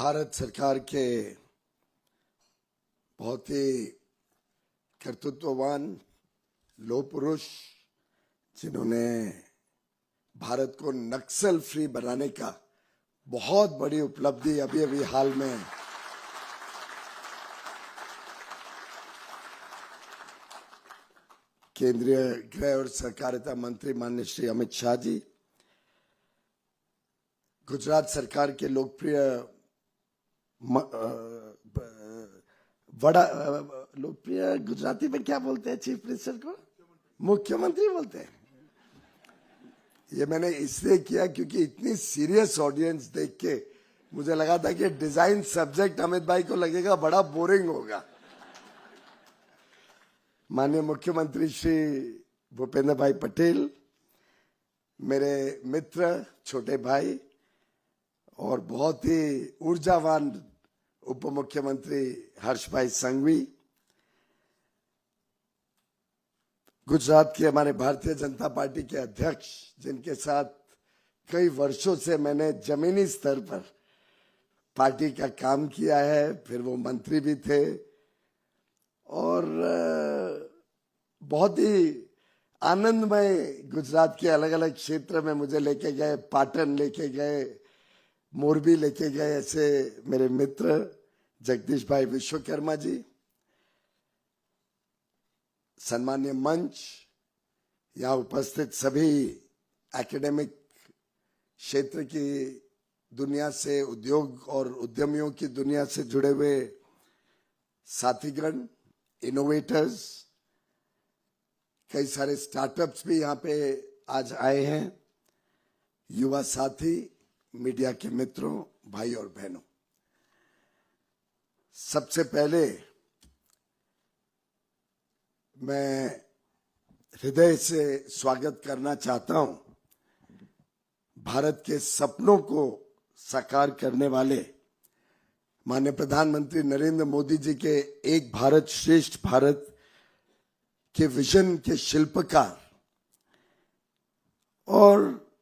भारत सरकार के बहुत ही कर्तृत्ववान लोह पुरुष जिन्होंने भारत को नक्सल फ्री बनाने का बहुत बड़ी उपलब्धि अभी अभी हाल में केंद्रीय गृह और सहकारिता मंत्री माननीय श्री अमित शाह जी, गुजरात सरकार के लोकप्रिय लोकप्रिय गुजराती में क्या बोलते हैं चीफ मिनिस्टर को? मुख्यमंत्री बोलते हैं। ये मैंने इसलिए किया क्योंकि इतनी सीरियस ऑडियंस देख के मुझे लगा था कि डिजाइन सब्जेक्ट अमित भाई को लगेगा बड़ा बोरिंग होगा। माननीय मुख्यमंत्री श्री भूपेंद्र भाई पटेल, मेरे मित्र, छोटे भाई और बहुत ही ऊर्जावान उप मुख्यमंत्री हर्ष भाई संघवी, गुजरात के हमारे भारतीय जनता पार्टी के अध्यक्ष जिनके साथ कई वर्षों से मैंने जमीनी स्तर पर पार्टी का काम किया है, फिर वो मंत्री भी थे और बहुत ही आनंदमय गुजरात के अलग अलग क्षेत्र में मुझे लेके गए, पाटन लेके गए, मोरबी लेके गए। ऐसे मेरे मित्र जगदीश भाई विश्वकर्मा जी, सम्मान्य मंच, यहाँ उपस्थित सभी एकेडमिक क्षेत्र की दुनिया से, उद्योग और उद्यमियों की दुनिया से जुड़े हुए साथीगण, इनोवेटर्स, कई सारे स्टार्टअप्स भी यहाँ पे आज आए हैं, युवा साथी, मीडिया के मित्रों, भाई और बहनों, सबसे पहले मैं हृदय से स्वागत करना चाहता हूं भारत के सपनों को साकार करने वाले माननीय प्रधानमंत्री नरेंद्र मोदी जी के एक भारत श्रेष्ठ भारत के विजन के शिल्पकार और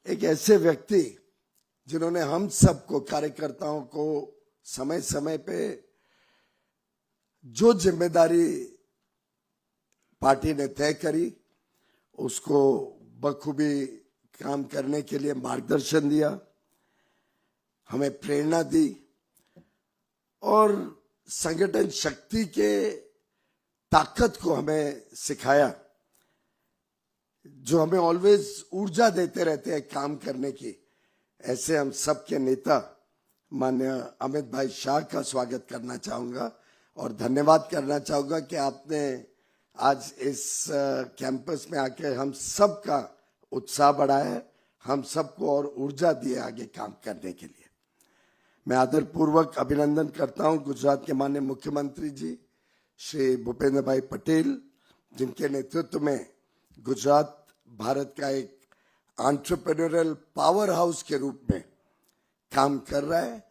एक ऐसे व्यक्ति जिन्होंने हम सबको, कार्यकर्ताओं को, समय समय पे जो जिम्मेदारी पार्टी ने तय करी उसको बखूबी काम करने के लिए मार्गदर्शन दिया, हमें प्रेरणा दी और संगठन शक्ति के ताकत को हमें सिखाया, जो हमें ऑलवेज ऊर्जा देते रहते हैं काम करने की। ऐसे हम सबके नेता माननीय अमित भाई शाह का स्वागत करना चाहूंगा और धन्यवाद करना चाहूंगा कि आपने आज इस कैंपस में आके हम सबका उत्साह बढ़ाया है, हम सबको और ऊर्जा दी है आगे काम करने के लिए। मैं आदरपूर्वक अभिनंदन करता हूं गुजरात के माननीय मुख्यमंत्री जी श्री भूपेंद्र भाई पटेल, जिनके नेतृत्व में गुजरात भारत का एक एंटरप्रेन्योरियल पावर हाउस के रूप में काम कर रहा है।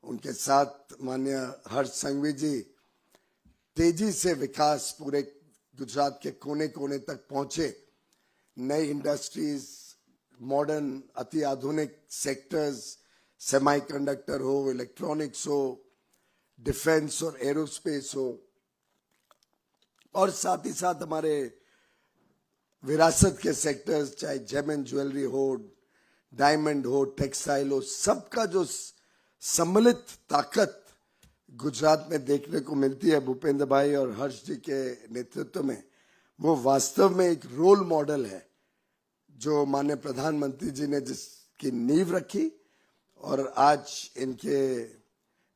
उनके साथ माननीय हर्ष संघवी जी तेजी से विकास पूरे गुजरात के कोने कोने तक पहुंचे, नई इंडस्ट्रीज, मॉडर्न अति आधुनिक सेक्टर्स, सेमीकंडक्टर हो, इलेक्ट्रॉनिक्स हो, डिफेंस और एरोस्पेस हो, और साथ ही साथ हमारे विरासत के सेक्टर्स, चाहे जेम एंड ज्वेलरी हो, डायमंड हो, टेक्सटाइल हो, सबका जो सम्मिलित ताकत गुजरात में देखने को मिलती है भूपेंद्र भाई और हर्ष जी के नेतृत्व में, वो वास्तव में एक रोल मॉडल है जो माननीय प्रधानमंत्री जी ने जिसकी नींव रखी और आज इनके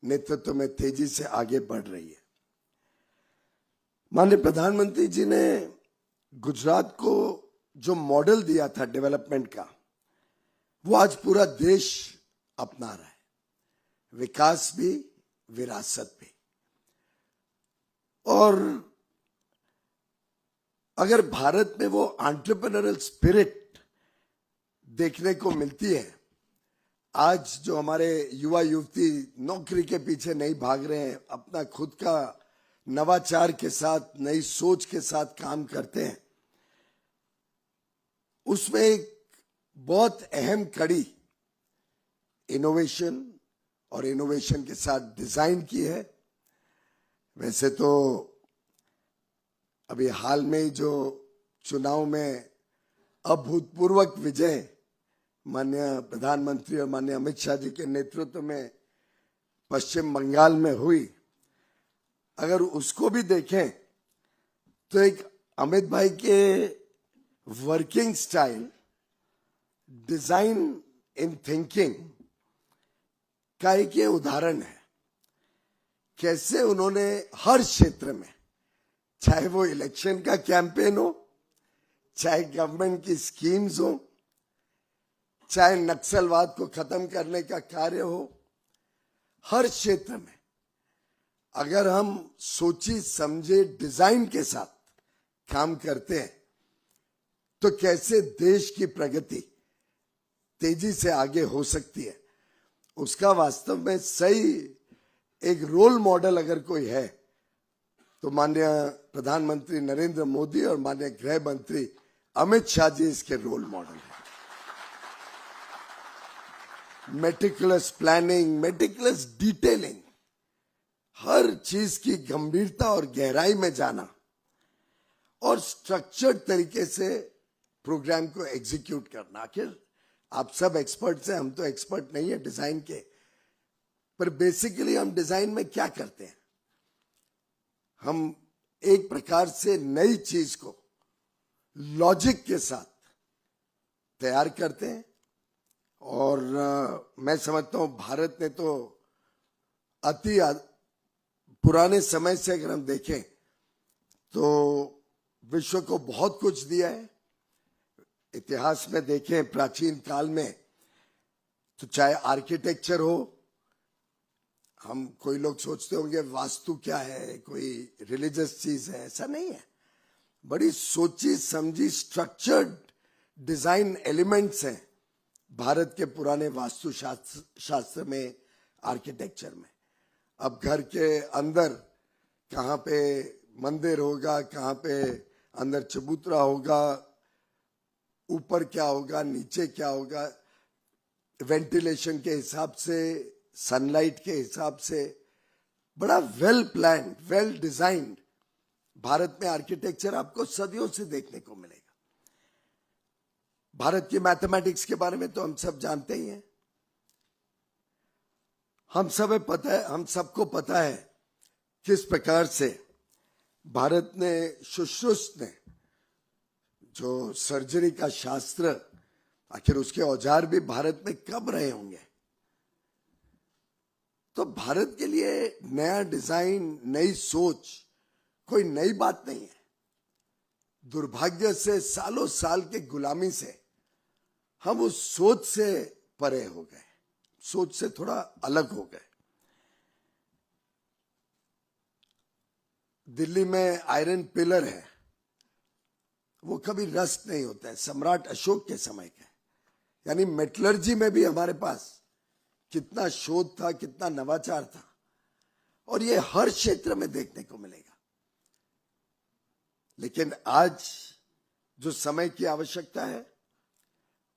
नेतृत्व में तेजी से आगे बढ़ रही है। माननीय प्रधानमंत्री जी ने गुजरात को जो मॉडल दिया था डेवलपमेंट का, वो आज पूरा देश अपना रहा है, विकास भी, विरासत भी। और अगर भारत में वो एंटरप्रेन्योरियल स्पिरिट देखने को मिलती है, आज जो हमारे युवा युवती नौकरी के पीछे नहीं भाग रहे हैं, अपना खुद का नवाचार के साथ, नई सोच के साथ काम करते हैं, उसमें एक बहुत अहम कड़ी इनोवेशन और इनोवेशन के साथ डिजाइन की है। वैसे तो अभी हाल में ही जो चुनाव में अभूतपूर्व विजय माननीय प्रधानमंत्री और माननीय अमित शाह जी के नेतृत्व में पश्चिम बंगाल में हुई, अगर उसको भी देखें तो एक अमित भाई के working style, design in thinking का एक ये उदाहरण है। कैसे उन्होंने हर क्षेत्र में, चाहे वो इलेक्शन का कैंपेन हो, चाहे गवर्नमेंट की स्कीम्स हो, चाहे नक्सलवाद को खत्म करने का कार्य हो, हर क्षेत्र में अगर हम सोची समझे डिजाइन के साथ काम करते हैं तो कैसे देश की प्रगति तेजी से आगे हो सकती है, उसका वास्तव में सही एक रोल मॉडल अगर कोई है तो माननीय प्रधानमंत्री नरेंद्र मोदी और माननीय गृह मंत्री अमित शाह जी इसके रोल मॉडल हैं। मेटिकुलस प्लानिंग, मेटिकुलस डिटेलिंग, हर चीज की गंभीरता और गहराई में जाना और स्ट्रक्चर्ड तरीके से प्रोग्राम को एग्जीक्यूट करना। आखिर आप सब एक्सपर्ट्स हैं, हम तो एक्सपर्ट नहीं है डिजाइन के, पर बेसिकली हम डिजाइन में क्या करते हैं, हम एक प्रकार से नई चीज को लॉजिक के साथ तैयार करते हैं। और मैं समझता हूं भारत ने तो अति पुराने समय से अगर हम देखें तो विश्व को बहुत कुछ दिया है। इतिहास में देखें प्राचीन काल में तो चाहे आर्किटेक्चर हो, हम कोई लोग सोचते होंगे वास्तु क्या है, कोई रिलीजियस चीज है, ऐसा नहीं है। बड़ी सोची समझी स्ट्रक्चर्ड डिजाइन एलिमेंट्स हैं भारत के पुराने वास्तु शास्त्र में, आर्किटेक्चर में। अब घर के अंदर कहाँ पे मंदिर होगा, कहाँ पे अंदर चबूतरा होगा, ऊपर क्या होगा, नीचे क्या होगा, वेंटिलेशन के हिसाब से, सनलाइट के हिसाब से, बड़ा well planned, well designed Bharat में आर्किटेक्चर आपको सदियों से देखने को मिलेगा। भारत की मैथमेटिक्स के बारे में तो हम सब जानते ही हैं। हम सबको पता है किस प्रकार से भारत ने, शुश्रुत ने, जो सर्जरी का शास्त्र, आखिर उसके औजार भी भारत में कब रहे होंगे। तो भारत के लिए नया डिजाइन, नई सोच कोई नई बात नहीं है। दुर्भाग्य से सालों साल के गुलामी से हम उस सोच से परे हो गए, सोच से थोड़ा अलग हो गए। दिल्ली में आयरन पिलर है, वो कभी रस्ट नहीं होता है, सम्राट अशोक के समय का। यानी मेटलर्जी में भी हमारे पास कितना शोध था, कितना नवाचार था, और ये हर क्षेत्र में देखने को मिलेगा। लेकिन आज जो समय की आवश्यकता है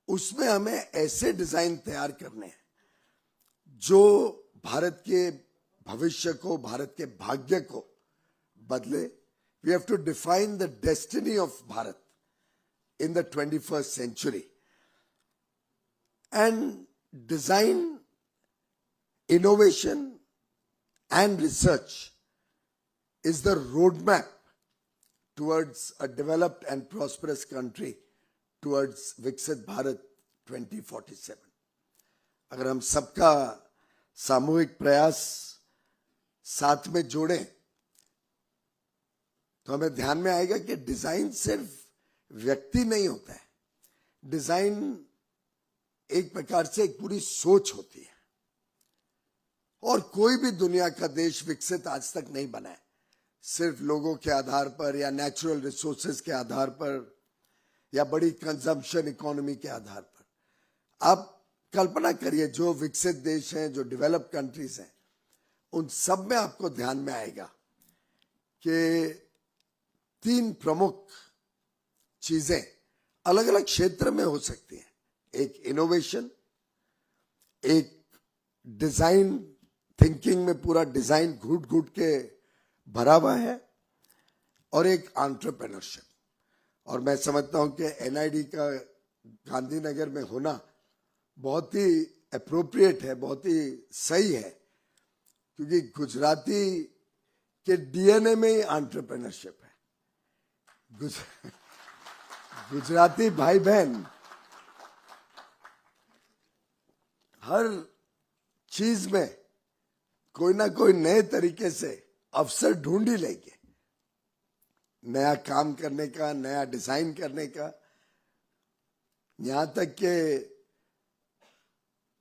उसमें हमें ऐसे डिजाइन तैयार करने हैं जो भारत के भविष्य को, भारत के भाग्य को बदले। We have to define the destiny of Bharat in the 21st century and design, innovation and research is the roadmap towards a developed and prosperous country, towards Viksit Bharat 2047. अगर हम सबका सामूहिक प्रयास साथ में जोड़ें तो हमें ध्यान में आएगा कि डिजाइन सिर्फ व्यक्ति नहीं होता है। डिजाइन एक प्रकार से एक पूरी सोच होती है, और कोई भी दुनिया का देश विकसित आज तक नहीं बना है सिर्फ लोगों के आधार पर, या नेचुरल रिसोर्सेज के आधार पर, या बड़ी कंजम्पशन इकोनॉमी के आधार पर। आप कल्पना करिए जो विकसित देश हैं, जो डेवलप्ड कंट्रीज हैं, उन सब में आपको ध्यान में आएगा कि 3 प्रमुख चीजें अलग अलग क्षेत्र में हो सकती हैं। एक इनोवेशन, एक डिजाइन थिंकिंग में पूरा डिजाइन घुट घुट के भरा हुआ है और एक एंटरप्रेन्योरशिप। और मैं समझता हूं कि एनआईडी का गांधीनगर में होना बहुत ही अप्रोप्रिएट है, बहुत ही सही है, क्योंकि गुजराती के डीएनए में ही एंटरप्रेन्योरशिप है। गुजराती भाई बहन हर चीज में कोई ना कोई नए तरीके से अवसर ढूंढ ही लेंगे, नया काम करने का, नया डिजाइन करने का। यहां तक कि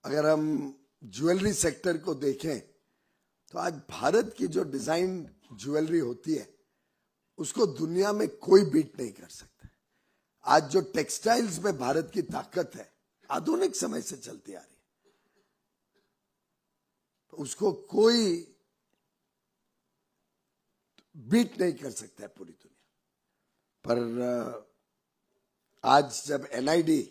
अगर हम ज्वेलरी सेक्टर को देखें तो आज भारत की जो डिजाइन ज्वेलरी होती है उसको दुनिया में कोई बीट नहीं कर सकता। आज जो टेक्सटाइल्स में भारत की ताकत है, आधुनिक समय से चलती आ रही है, तो उसको कोई बीट नहीं कर सकता है पूरी दुनिया। पर आज जब एनआईडी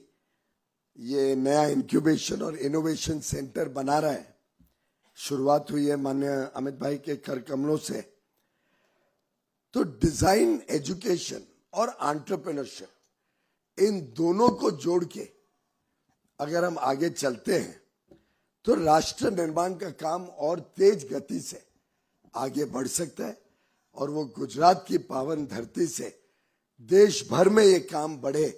ये नया इंक्यूबेशन और इनोवेशन सेंटर बना रहा है, शुरुआत हुई है माननीय अमित भाई के कर कमलों से, तो डिजाइन एजुकेशन और एंटरप्रेन्योरशिप इन दोनों को जोड़ के अगर हम आगे चलते हैं तो राष्ट्र निर्माण का काम और तेज गति से आगे बढ़ सकता है और वो गुजरात की पावन धरती से देश भर में ये काम बढ़े,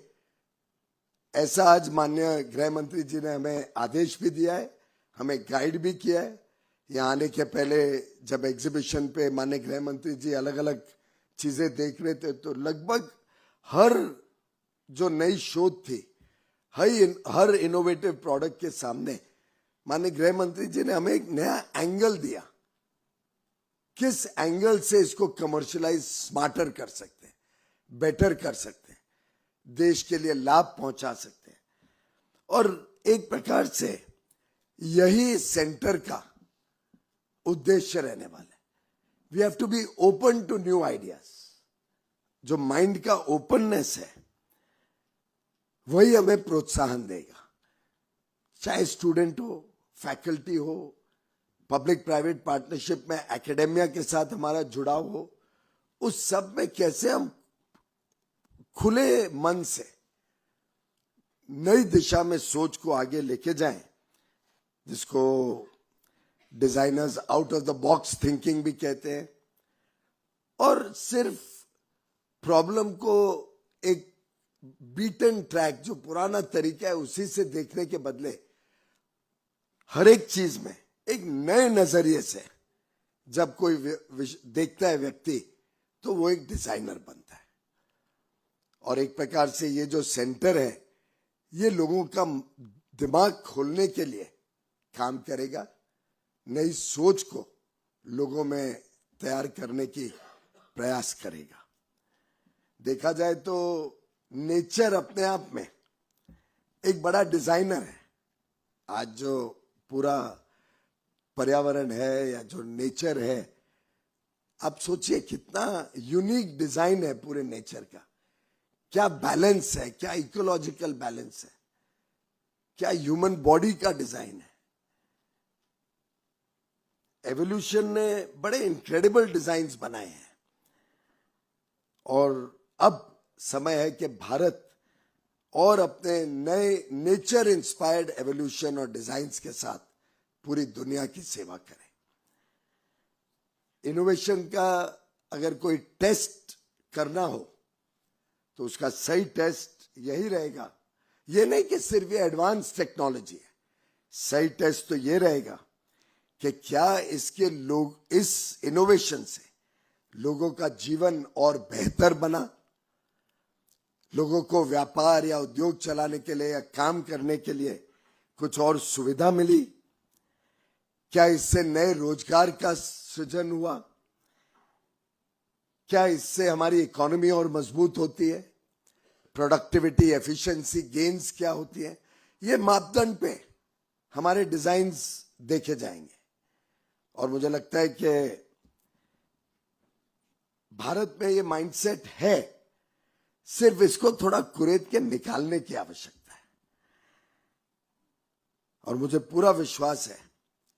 ऐसा आज माननीय गृह मंत्री जी ने हमें आदेश भी दिया है, हमें गाइड भी किया है। यहाँ आने के पहले जब एग्जीबिशन पे माननीय गृह मंत्री जी अलग अलग चीजें देख रहे थे तो लगभग हर जो नई शोध थी, हर इनोवेटिव प्रोडक्ट के सामने माननीय गृह मंत्री जी ने हमें एक नया एंगल दिया, किस एंगल से इसको कमर्शियलाइज स्मार्टर कर सकते हैं, बेटर कर सकते हैं, देश के लिए लाभ पहुंचा सकते हैं। और एक प्रकार से यही सेंटर का उद्देश्य रहने वाला है। We have to be open to new ideas. जो माइंड का ओपननेस है वही हमें प्रोत्साहन देगा, चाहे स्टूडेंट हो, फैकल्टी हो, पब्लिक प्राइवेट पार्टनरशिप में एकेडेमिया के साथ हमारा जुड़ाव हो, उस सब में कैसे हम खुले मन से नई दिशा में सोच को आगे लेके जाएं, जिसको designers out of the box thinking भी कहते हैं। और सिर्फ प्रॉब्लम को एक बीटन ट्रैक, जो पुराना तरीका है उसी से देखने के बदले हर एक चीज में एक नए नजरिए से जब कोई देखता है व्यक्ति, तो वो एक डिजाइनर बनता है। और एक प्रकार से ये जो सेंटर है ये लोगों का दिमाग खोलने के लिए काम करेगा, नई सोच को लोगों में तैयार करने की प्रयास करेगा। देखा जाए तो नेचर अपने आप में एक बड़ा डिजाइनर है। आज जो पूरा पर्यावरण है या जो नेचर है, आप सोचिए कितना यूनिक डिजाइन है पूरे नेचर का, क्या बैलेंस है, क्या इकोलॉजिकल बैलेंस है, क्या ह्यूमन बॉडी का डिजाइन है। एवोल्यूशन ने बड़े इनक्रेडिबल डिजाइन्स बनाए हैं और अब समय है कि भारत और अपने नए नेचर इंस्पायर्ड एवोल्यूशन और डिजाइन्स के साथ पूरी दुनिया की सेवा करे। इनोवेशन का अगर कोई टेस्ट करना हो तो उसका सही टेस्ट यही रहेगा, ये नहीं कि सिर्फ ये एडवांस टेक्नोलॉजी है, सही टेस्ट तो ये रहेगा कि क्या इसके लोग इस इनोवेशन से लोगों का जीवन और बेहतर बना, लोगों को व्यापार या उद्योग चलाने के लिए या काम करने के लिए कुछ और सुविधा मिली, क्या इससे नए रोजगार का सृजन हुआ, क्या इससे हमारी इकोनॉमी और मजबूत होती है, प्रोडक्टिविटी एफिशिएंसी गेन्स क्या होती है। ये मापदंड पे हमारे डिजाइन्स देखे जाएंगे और मुझे लगता है कि भारत में ये माइंडसेट है, सिर्फ इसको थोड़ा कुरेद के निकालने की आवश्यकता है। और मुझे पूरा विश्वास है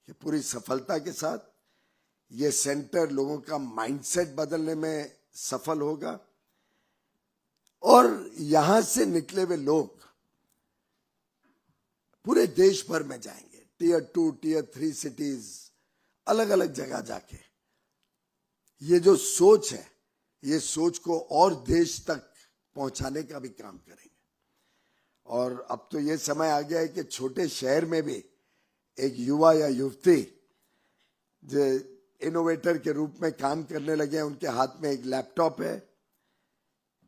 कि पूरी सफलता के साथ ये सेंटर लोगों का माइंडसेट बदलने में सफल होगा और यहां से निकले हुए लोग पूरे देश भर में जाएंगे, टियर 2, टियर 3 सिटीज, अलग अलग जगह जाके ये जो सोच है, ये सोच को और देश तक पहुंचाने का भी काम करेंगे। और अब तो ये समय आ गया है कि छोटे शहर में भी एक युवा या युवती जो इनोवेटर के रूप में काम करने लगे हैं, उनके हाथ में एक लैपटॉप है,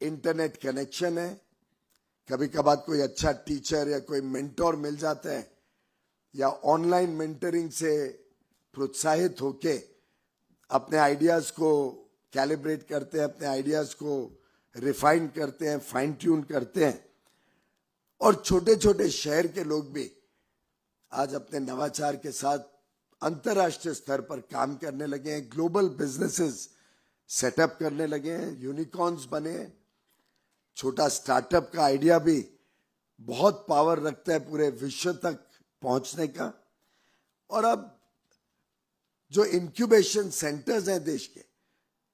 इंटरनेट कनेक्शन है, कभी कभार कोई अच्छा टीचर या कोई मेंटोर मिल जाता है या ऑनलाइन मेंटरिंग से प्रोत्साहित होके अपने आइडियाज को कैलिब्रेट करते हैं, अपने आइडियाज को रिफाइन करते हैं, फाइन ट्यून करते हैं। और छोटे छोटे शहर के लोग भी आज अपने नवाचार के साथ अंतर्राष्ट्रीय स्तर पर काम करने लगे हैं, ग्लोबल बिजनेसेस सेटअप करने लगे हैं, यूनिकॉर्न्स बने हैं। छोटा स्टार्टअप का आइडिया भी बहुत पावर रखता है पूरे विश्व तक पहुंचने का। और अब जो इंक्यूबेशन सेंटर्स हैं देश के,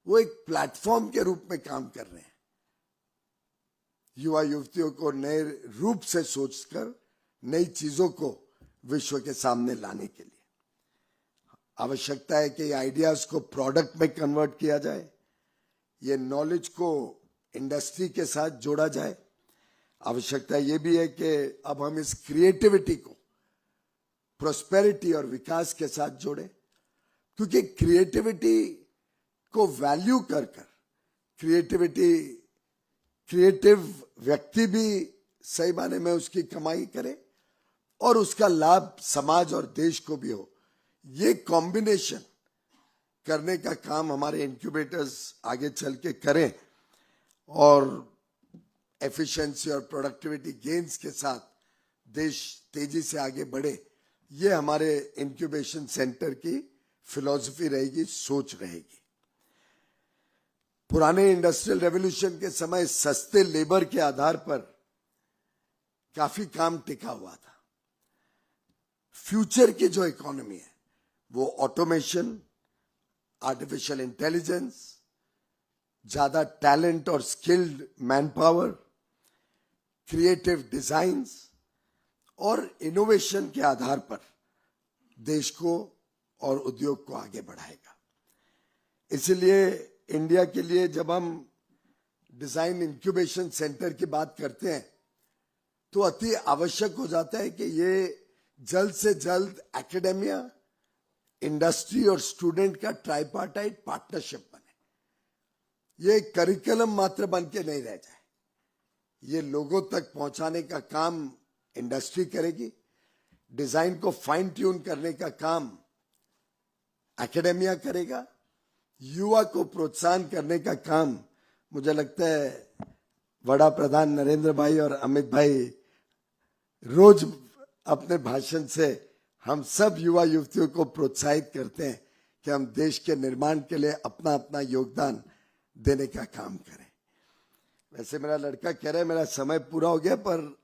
वो एक प्लेटफॉर्म के रूप में काम कर रहे हैं, युवा युवतियों को नए रूप से सोचकर नई चीजों को विश्व के सामने लाने के लिए। आवश्यकता है कि ये आइडियाज को प्रोडक्ट में कन्वर्ट किया जाए, ये नॉलेज को इंडस्ट्री के साथ जोड़ा जाए। आवश्यकता ये भी है कि अब हम इस क्रिएटिविटी को प्रोस्पेरिटी और विकास के साथ जोड़ें, क्योंकि क्रिएटिविटी को वैल्यू कर क्रिएटिव व्यक्ति भी सही माने में उसकी कमाई करे और उसका लाभ समाज और देश को भी हो। ये कॉम्बिनेशन करने का काम हमारे इंक्यूबेटर्स आगे चल के करें और एफिशिएंसी और प्रोडक्टिविटी गेन्स के साथ देश तेजी से आगे बढ़े। ये हमारे इंक्यूबेशन सेंटर की फिलॉसफी रहेगी, सोच रहेगी। पुराने इंडस्ट्रियल रेवोल्यूशन के समय सस्ते लेबर के आधार पर काफी काम टिका हुआ था। फ्यूचर की जो इकोनॉमी है वो ऑटोमेशन, आर्टिफिशियल इंटेलिजेंस, ज्यादा टैलेंट और skilled man power, creative designs और इनोवेशन के आधार पर देश को और उद्योग को आगे बढ़ाएगा। इसलिए इंडिया के लिए जब हम डिजाइन इंक्यूबेशन सेंटर की बात करते हैं तो अति आवश्यक हो जाता है कि ये जल्द से जल्द एकेडेमिया, इंडस्ट्री और स्टूडेंट का ट्राइपार्टाइट पार्टनरशिप बने। ये करिकुलम मात्र बन के नहीं रह जाए, ये लोगों तक पहुंचाने का काम इंडस्ट्री करेगी, डिजाइन को फाइन ट्यून करने का काम एकेडेमिया करेगा, युवा को प्रोत्साहन करने का काम मुझे लगता है वड़ा प्रधान नरेंद्र भाई और अमित भाई रोज अपने भाषण से हम सब युवा युवतियों को प्रोत्साहित करते हैं कि हम देश के निर्माण के लिए अपना अपना योगदान देने का काम करें। वैसे मेरा लड़का कह रहा है मेरा समय पूरा हो गया, पर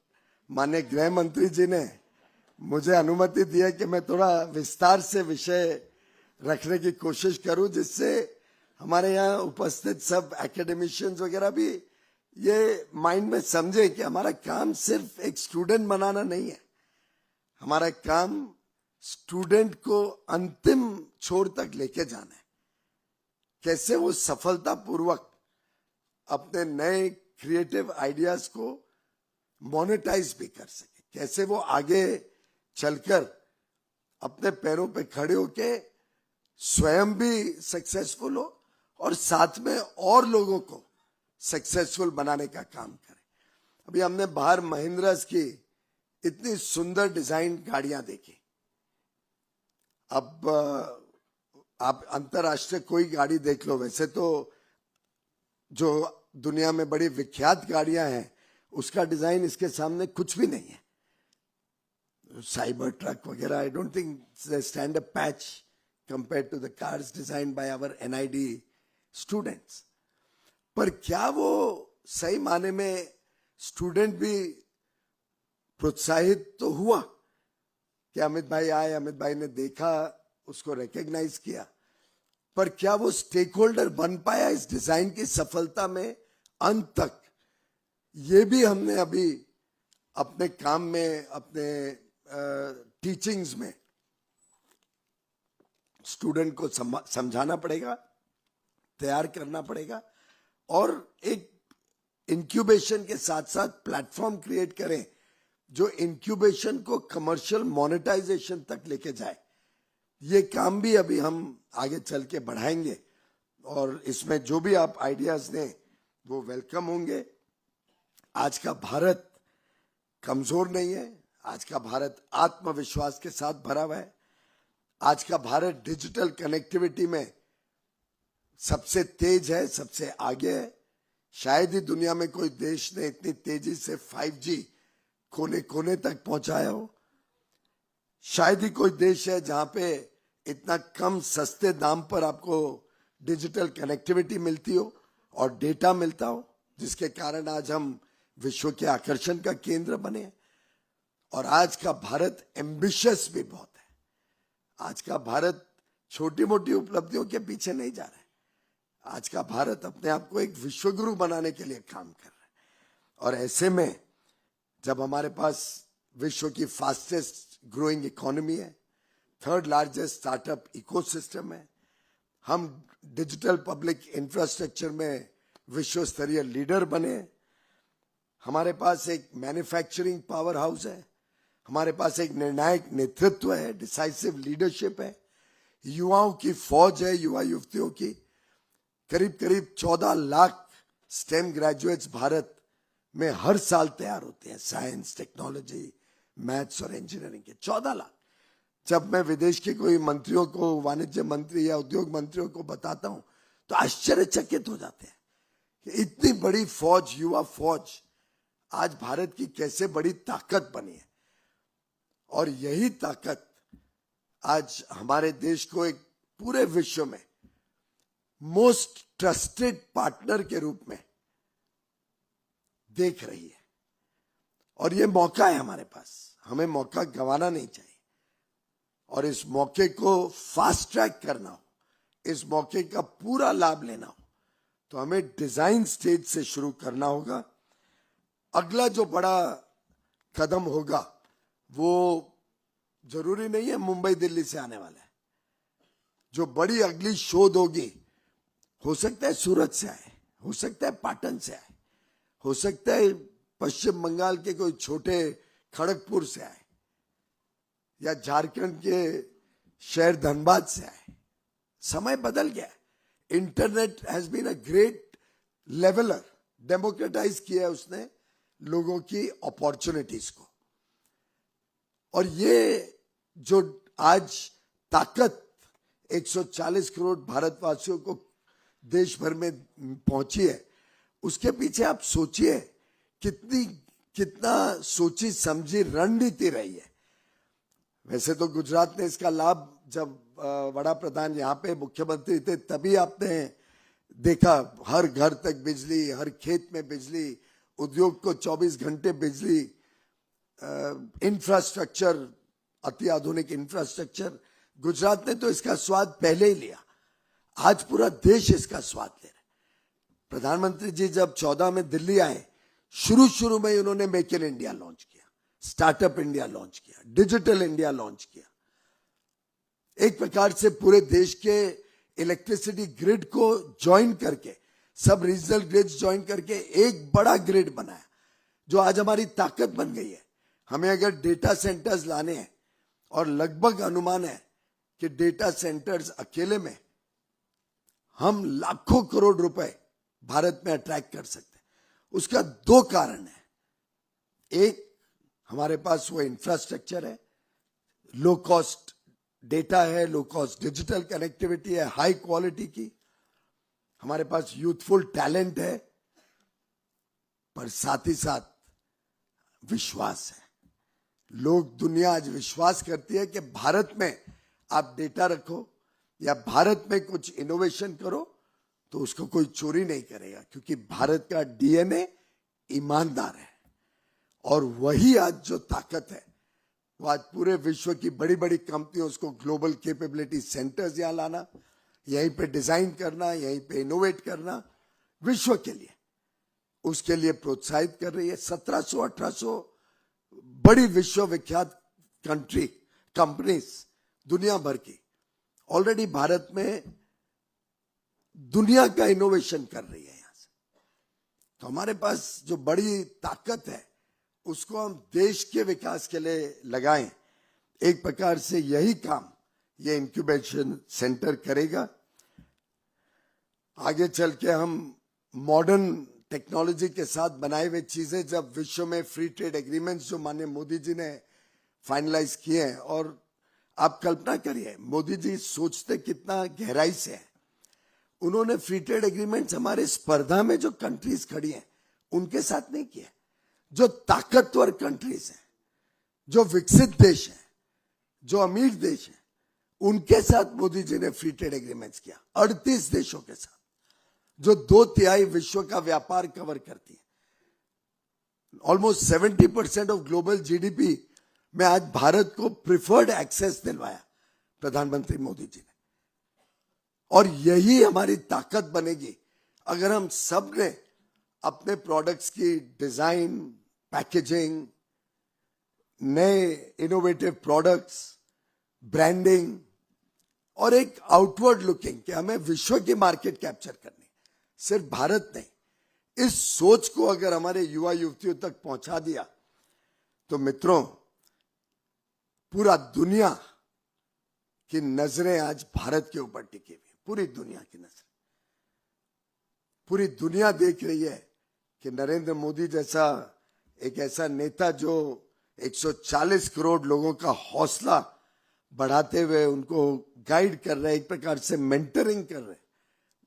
माननीय गृह मंत्री जी ने मुझे अनुमति दी है कि मैं थोड़ा विस्तार से विषय रखने की कोशिश करूं, जिससे हमारे यहाँ उपस्थित सब एकेडमिशियंस वगैरह भी ये माइंड में समझे कि हमारा काम सिर्फ एक स्टूडेंट बनाना नहीं है, हमारा काम स्टूडेंट को अंतिम छोर तक लेके जाना है। कैसे वो सफलतापूर्वक अपने नए क्रिएटिव आइडियाज को मोनेटाइज भी कर सके, कैसे वो आगे चलकर अपने पैरों पे खड़े होके स्वयं भी सक्सेसफुल हो और साथ में और लोगों को सक्सेसफुल बनाने का काम करें। अभी हमने बाहर महिंद्रास की इतनी सुंदर डिजाइन गाड़ियां देखी। अब आप अंतरराष्ट्रीय कोई गाड़ी देख लो, वैसे तो जो दुनिया में बड़ी विख्यात गाड़ियां हैं उसका डिजाइन इसके सामने कुछ भी नहीं है। साइबर ट्रक वगैरह, I don't think they stand a patch compared to the cars designed by our NID students। पर क्या वो सही माने में स्टूडेंट भी प्रोत्साहित तो हुआ कि अमित भाई आए, अमित भाई ने देखा, उसको रिकॉग्नाइज किया, पर क्या वो स्टेक होल्डर बन पाया इस डिजाइन की सफलता में अंत तक? ये भी हमने अभी अपने काम में, अपने टीचिंग्स में स्टूडेंट को समझाना पड़ेगा, तैयार करना पड़ेगा, और एक इंक्यूबेशन के साथ साथ प्लेटफॉर्म क्रिएट करें जो इंक्यूबेशन को कमर्शियल मोनेटाइजेशन तक लेके जाए। ये काम भी अभी हम आगे चल के बढ़ाएंगे, और इसमें जो भी आप आइडियाज दें वो वेलकम होंगे। आज का भारत कमजोर नहीं है, आज का भारत आत्मविश्वास के साथ भरा हुआ है। आज का भारत डिजिटल कनेक्टिविटी में सबसे तेज है, सबसे आगे है। शायद ही दुनिया में कोई देश ने इतनी तेजी से 5G कोने कोने तक पहुंचाया हो। शायद ही कोई देश है जहां पे इतना कम सस्ते दाम पर आपको डिजिटल कनेक्टिविटी मिलती हो और डेटा मिलता हो, जिसके कारण आज हम विश्व के आकर्षण का केंद्र बने हैं। और आज का भारत एम्बिशियस भी बहुत है। आज का भारत छोटी मोटी उपलब्धियों के पीछे नहीं जा रहा है। आज का भारत अपने आप को एक विश्वगुरु बनाने के लिए काम कर रहा है। और ऐसे में जब हमारे पास विश्व की फास्टेस्ट ग्रोइंग इकोनॉमी है, थर्ड लार्जेस्ट स्टार्टअप इकोसिस्टम है, हम डिजिटल पब्लिक इंफ्रास्ट्रक्चर में विश्व स्तरीय लीडर बने, हमारे पास एक मैन्युफैक्चरिंग पावर हाउस है, हमारे पास एक निर्णायक नेतृत्व है, डिसाइसिव लीडरशिप है, युवाओं की फौज है, युवा युवतियों की। करीब करीब 14 लाख स्टेम ग्रेजुएट्स भारत में हर साल तैयार होते हैं, साइंस, टेक्नोलॉजी, मैथ्स और इंजीनियरिंग के 14 लाख। जब मैं विदेश के कोई मंत्रियों को, वाणिज्य मंत्री या उद्योग मंत्रियों को बताता हूं तो आश्चर्यचकित हो जाते हैं कि इतनी बड़ी फौज, युवा फौज आज भारत की कैसे बड़ी ताकत बनी है। और यही ताकत आज हमारे देश को एक पूरे विश्व में मोस्ट ट्रस्टेड पार्टनर के रूप में देख रही है। और ये मौका है हमारे पास, हमें मौका गंवाना नहीं चाहिए। और इस मौके को फास्ट ट्रैक करना हो, इस मौके का पूरा लाभ लेना हो, तो हमें डिजाइन स्टेज से शुरू करना होगा। अगला जो बड़ा कदम होगा वो जरूरी नहीं है मुंबई दिल्ली से आने वाला है। जो बड़ी अगली शोध होगी, हो सकता है सूरत से आए, हो सकता है पाटन से आए, हो सकता है पश्चिम बंगाल के कोई छोटे खड़गपुर से आए, या झारखंड के शहर धनबाद से आए। समय बदल गया है। Internet has been a great leveller, democratize किया है उसने लोगों की अपॉर्चुनिटीज को। और ये जो आज ताकत 140 करोड़ भारतवासियों को देश भर में पहुंची है, उसके पीछे आप सोचिए कितना सोची समझी रणनीति रही है। वैसे तो गुजरात ने इसका लाभ, जब वड़ा प्रधान यहाँ पे मुख्यमंत्री थे तभी आपने देखा, हर घर तक बिजली, हर खेत में बिजली, उद्योग को 24 घंटे बिजली, इंफ्रास्ट्रक्चर, अति आधुनिक इंफ्रास्ट्रक्चर। गुजरात ने तो इसका स्वाद पहले ही लिया, आज पूरा देश इसका स्वाद ले रहा है। प्रधानमंत्री जी जब 14 में दिल्ली आए, शुरू में उन्होंने मेक इन इंडिया लॉन्च किया, स्टार्टअप इंडिया लॉन्च किया, डिजिटल इंडिया लॉन्च किया। एक प्रकार से पूरे देश के इलेक्ट्रिसिटी ग्रिड को ज्वाइन करके, सब रीजनल ग्रिड्स ज्वाइन करके एक बड़ा ग्रिड बनाया, जो आज हमारी ताकत बन गई है। हमें अगर डेटा सेंटर्स लाने हैं, और लगभग अनुमान है कि डेटा सेंटर्स अकेले में हम लाखों करोड़ रुपए भारत में अट्रैक्ट कर सकते हैं। उसका 2 कारण है। एक, हमारे पास वो इंफ्रास्ट्रक्चर है, लो कॉस्ट डेटा है, लो कॉस्ट डिजिटल कनेक्टिविटी है, हाई क्वालिटी की। हमारे पास यूथफुल टैलेंट है, पर साथ ही साथ विश्वास है। लोग, दुनिया आज विश्वास करती है कि भारत में आप डेटा रखो या भारत में कुछ इनोवेशन करो तो उसको कोई चोरी नहीं करेगा, क्योंकि भारत का डीएनए ईमानदार है। और वही आज जो ताकत है वो आज पूरे विश्व की बड़ी बड़ी कंपनियों को ग्लोबल कैपेबिलिटी सेंटर्स यहाँ लाना, यहीं पे डिजाइन करना, यहीं पे इनोवेट करना विश्व के लिए, उसके लिए प्रोत्साहित कर रही है। 1700-1800 बड़ी विश्व विख्यात कंपनीज दुनिया भर की ऑलरेडी भारत में दुनिया का इनोवेशन कर रही है। यहां से तो हमारे पास जो बड़ी ताकत है उसको हम देश के विकास के लिए लगाएं। एक प्रकार से यही काम ये इंक्यूबेशन सेंटर करेगा। आगे चल के हम मॉडर्न टेक्नोलॉजी के साथ बनाए हुए चीजें जब विश्व में फ्री ट्रेड एग्रीमेंट्स जो माननीय मोदी जी ने फाइनलाइज किए हैं, और आप कल्पना करिए मोदी जी सोचते कितना गहराई से है। उन्होंने फ्री ट्रेड एग्रीमेंट्स हमारे स्पर्धा में जो कंट्रीज खड़ी हैं उनके साथ नहीं किए। जो ताकतवर कंट्रीज हैं, जो विकसित देश हैं, जो अमीर देश हैं, उनके साथ मोदी जी ने फ्री ट्रेड एग्रीमेंट्स किया। 38 देशों के साथ, जो 2/3 विश्व का व्यापार कवर करती है। ऑलमोस्ट 70% ऑफ ग्लोबल जीडीपी में आज भारत को प्रिफर्ड एक्सेस दिलवाया प्रधानमंत्री मोदी जी ने। और यही हमारी ताकत बनेगी अगर हम सब ने अपने प्रोडक्ट्स की डिजाइन, पैकेजिंग, नए इनोवेटिव प्रोडक्ट्स, ब्रांडिंग और एक आउटवर्ड लुकिंग कि हमें विश्व की मार्केट कैप्चर करनी, सिर्फ भारत नहीं, इस सोच को अगर हमारे युवा युवतियों तक पहुंचा दिया तो मित्रों पूरा दुनिया की नजरें आज भारत के ऊपर टिकी हुई। पूरी दुनिया की नजर, पूरी दुनिया देख रही है कि नरेंद्र मोदी जैसा एक ऐसा नेता जो 140 करोड़ लोगों का हौसला बढ़ाते हुए उनको गाइड कर रहे, एक प्रकार से मेंटरिंग कर रहे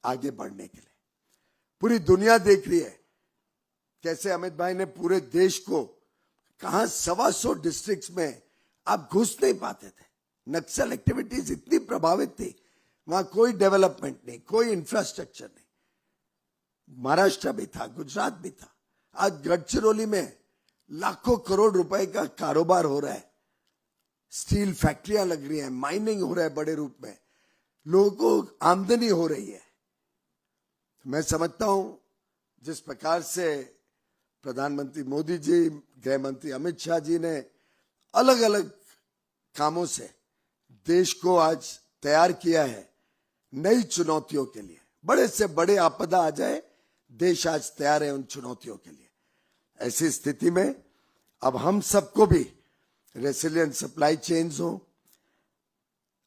आगे बढ़ने के लिए। पूरी दुनिया देख रही है कैसे अमित भाई ने पूरे देश को, कहां 125 डिस्ट्रिक्ट्स में आप घुस नहीं पाते थे। नक्सल एक्टिविटीज इतनी प्रभावित थी, वहां कोई डेवलपमेंट नहीं, कोई इंफ्रास्ट्रक्चर नहीं। महाराष्ट्र भी था, गुजरात भी था। आज गढ़चिरौली में लाखों करोड़ रुपए का कारोबार हो रहा है, स्टील फैक्ट्रियां लग रही हैं, माइनिंग हो रहा है बड़े रूप में, लोगों को आमदनी हो रही है। मैं समझता हूं जिस प्रकार से प्रधानमंत्री मोदी जी, गृह मंत्री अमित शाह जी ने अलग अलग कामों से देश को आज तैयार किया है नई चुनौतियों के लिए। बड़े से बड़े आपदा आ जाए, देश आज तैयार है उन चुनौतियों के लिए। ऐसी स्थिति में अब हम सबको भी रेसिलिएंट सप्लाई चेन्स हो,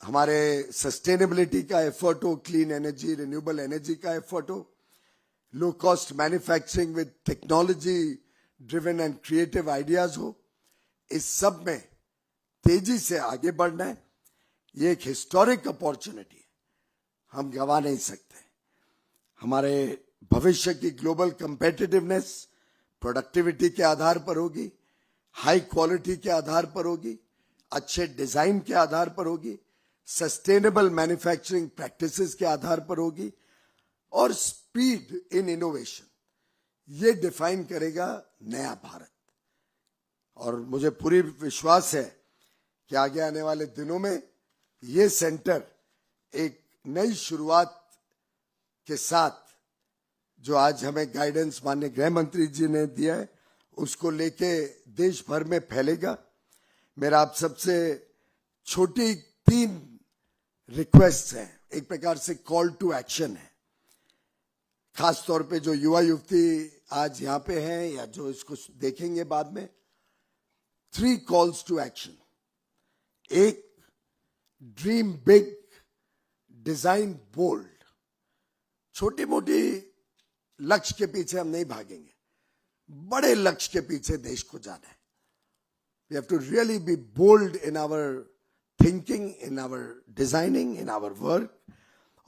हमारे सस्टेनेबिलिटी का एफर्ट हो, क्लीन एनर्जी, रिन्यूएबल एनर्जी का एफर्ट हो, low cost manufacturing with technology driven and creative ideas हो, इस सब में तेजी से आगे बढ़ना है। ये एक हिस्टोरिक अपॉर्चुनिटी है, हम गवा नहीं सकते। हमारे भविष्य की ग्लोबल कंपेटिटिवनेस प्रोडक्टिविटी के आधार पर होगी, हाई क्वालिटी के आधार पर होगी, अच्छे डिजाइन के आधार पर होगी, सस्टेनेबल मैन्युफैक्चरिंग प्रैक्टिसेस के आधार पर होगी, और स्पीड इन इनोवेशन, ये डिफाइन करेगा नया भारत। और मुझे पूरी विश्वास है कि आगे आने वाले दिनों में ये सेंटर एक नई शुरुआत के साथ, जो आज हमें गाइडेंस माननीय गृह मंत्री जी ने दिया है, उसको लेके देश भर में फैलेगा। मेरा आप सबसे छोटी 3 रिक्वेस्ट है, एक प्रकार से कॉल टू एक्शन है, खास तौर पे जो युवा युवती आज यहाँ पे हैं या जो इसको देखेंगे बाद में। 3 कॉल्स टू एक्शन। एक, ड्रीम बिग, डिजाइन बोल्ड। छोटी मोटी लक्ष्य के पीछे हम नहीं भागेंगे, बड़े लक्ष्य के पीछे देश को जाना है। We have to really be bold in our thinking, in our designing, in our work.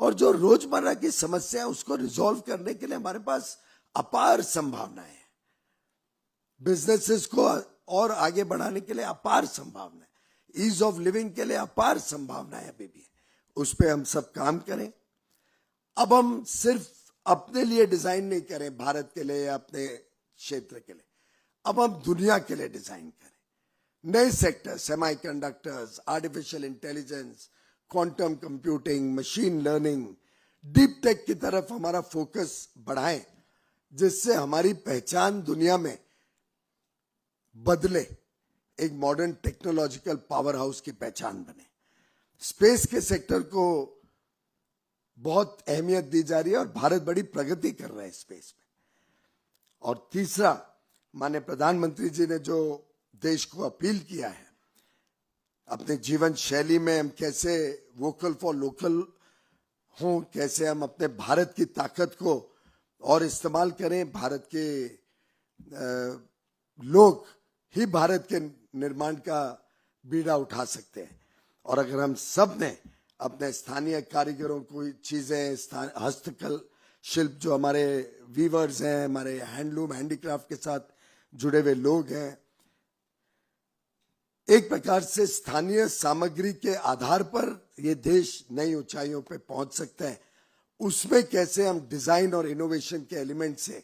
और जो रोजमर्रा की समस्या है उसको रिजॉल्व करने के लिए हमारे पास अपार संभावनाएं हैं। बिजनेसेस को और आगे बढ़ाने के लिए अपार संभावना है, ईज ऑफ लिविंग के लिए अपार संभावनाएं अभी भी, उस पर हम सब काम करें। अब हम सिर्फ अपने लिए डिजाइन नहीं करें, भारत के लिए या अपने क्षेत्र के लिए, अब हम दुनिया के लिए डिजाइन करें। नए sector semiconductors, artificial intelligence, quantum computing, machine learning, deep tech की तरफ हमारा फोकस बढ़ाएं, जिससे हमारी पहचान दुनिया में बदले, एक मॉडर्न टेक्नोलॉजिकल पावर हाउस की पहचान बने। स्पेस के सेक्टर को बहुत अहमियत दी जा रही है और भारत बड़ी प्रगति कर रहा है स्पेस में। और तीसरा, माननीय प्रधानमंत्री जी ने जो देश को अपील किया है, अपने जीवन शैली में हम कैसे वोकल फॉर लोकल हों, कैसे हम अपने भारत की ताकत को और इस्तेमाल करें, भारत के लोग ही भारत के निर्माण का बीड़ा उठा सकते हैं। और अगर हम सब ने अपने स्थानीय कारीगरों को चीजें, हस्तकला शिल्प, जो हमारे वीवर्स हैं, हमारे हैंडलूम हैंडीक्राफ्ट के साथ जुड़े हुए लोग हैं, एक प्रकार से स्थानीय सामग्री के आधार पर ये देश नई ऊंचाइयों पे पहुंच सकता है। उसमें कैसे हम डिजाइन और इनोवेशन के एलिमेंट से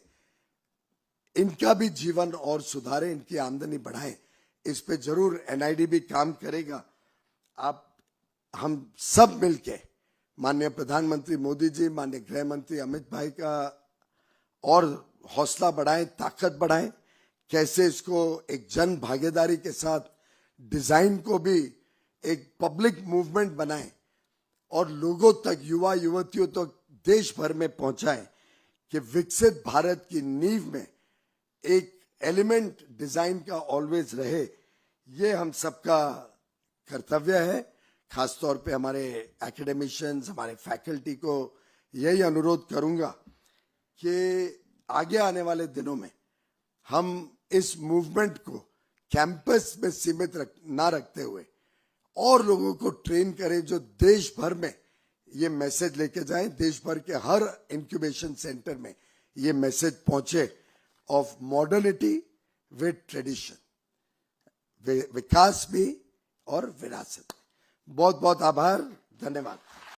इनका भी जीवन और सुधारें, इनकी आमदनी बढ़ाएं, इस पे जरूर एनआईडीबी काम करेगा। हम सब मिलके माननीय प्रधानमंत्री मोदी जी, माननीय गृह मंत्री अमित भाई का और हौसला बढ़ाएं, ताकत बढ़ाएं, कैसे इसको एक जन भागीदारी के साथ डिजाइन को भी एक पब्लिक मूवमेंट बनाएं और लोगों तक, युवा युवतियों तक देश भर में पहुंचाएं कि विकसित भारत की नींव में एक एलिमेंट डिजाइन का ऑलवेज रहे। ये हम सबका कर्तव्य है। खासतौर पे हमारे एकेडमिशियंस, हमारे फैकल्टी को यही अनुरोध करूंगा कि आगे आने वाले दिनों में हम इस मूवमेंट को कैंपस में सीमित ना रखते हुए और लोगों को ट्रेन करें, जो देश भर में ये मैसेज लेके जाएं, देश भर के हर इंक्यूबेशन सेंटर में ये मैसेज पहुंचे ऑफ मॉडर्निटी विद ट्रेडिशन, विकास भी और विरासत। बहुत बहुत आभार, धन्यवाद।